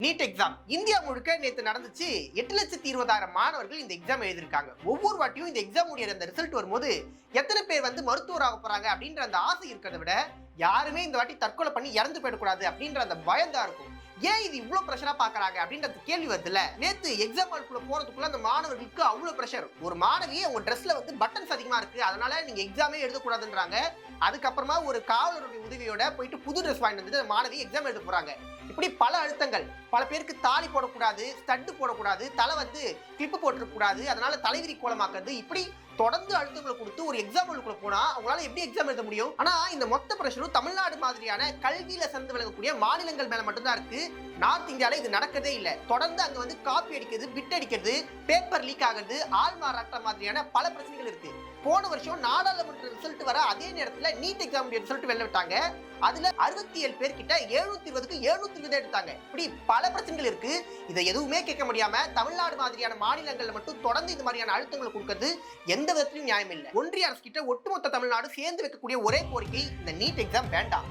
NEET exam India முழுக்க நேற்று நடந்துச்சு. 8,20,000 மாணவர்கள் இந்த எக்ஸாம் எழுதிருக்காங்க. ஒவ்வொரு வாட்டியும் இந்த எக்ஸாம் உடைய அந்த ரிசல்ட் வரும்போது எத்தனை பேர் மருத்துவராக போறாங்க அப்படின்ற அந்த ஆசை இருக்கிறத விட யாருமே இந்த வாட்டி தற்கொலை பண்ணி இறந்து போயிடக்கூடாது அப்படின்ற அந்த பயம் தான் இருக்கும். ஏன் இது இவ்வளவு பிரஷரா பாக்குறாங்க அப்படின்றது கேள்வி வருதுல்ல. நேத்து எக்ஸாம் ஹாலுக்குள்ள போறதுக்குள்ள அந்த மாணவர்களுக்கு அவ்வளவு பிரஷர். ஒரு மாணவி அவங்க ட்ரெஸ்ல பட்டன்ஸ் அதிகமா இருக்கு, அதனால நீங்க எக்ஸாமே எழுதக்கூடாதுன்றாங்க. அதுக்கப்புறமா ஒரு காவலருடைய உதவியோட போயிட்டு புது ட்ரெஸ் வாங்கிட்டு வந்து மாணவி எக்ஸாம் எழுத போறாங்க. இப்படி பல அழுத்தங்கள். பல பேருக்கு தாலி போடக்கூடாது, ஸ்டட்டு போடக்கூடாது, தலை கிளிப்பு போட்டுக்கூடாது, அதனால தலைவிரி கோலமாக்குறது, இப்படி தொடர்ந்து அழுத்தங்களை கொடுத்து ஒரு எக்ஸாம் ஹாலுக்குள்ள போனா அவங்களால எப்படி எக்ஸாம் எழுத முடியும்? ஆனா இந்த மொத்த பிரஷரும் தமிழ்நாடு மாதிரியான கல்வியில சிறந்து விளங்கக்கூடிய மாநிலங்கள் மேல மட்டும்தான் இருக்கு. நார்த் இந்தியால இது நடக்கதே இல்லை. தொடர்ந்து அங்க காப்பி அடிக்கிறது, பிட் அடிக்கிறது, பேப்பர் லீக் ஆகுறது, ஆள் மாறாட்ட மாதிரியான பல பிரச்சனைகள் இருக்கு. போன வருஷம் நாடாளுமன்ற ரிசல்ட் வர அதே நேரத்துல நீட் எக்ஸாம் ரிசல்ட் வெளில விட்டாங்க. அதுல 67 பேர் கிட்ட 720க்கு 720 எடுத்தாங்க. இப்படி பல பிரச்சனைகள் இருக்கு. இதை எதுவுமே கேட்க முடியாம தமிழ்நாடு மாதிரியான மாநிலங்கள்ல மட்டும் தொடர்ந்து இந்த மாதிரியான அழுத்தங்களை கொடுக்கிறது எந்த விதத்திலும் நியாயம் இல்லை. ஒன்றிய அரசு கிட்ட ஒட்டுமொத்த தமிழ்நாடு சேர்ந்து வைக்கக்கூடிய ஒரே கோரிக்கை, இந்த நீட் எக்ஸாம் வேண்டாம்.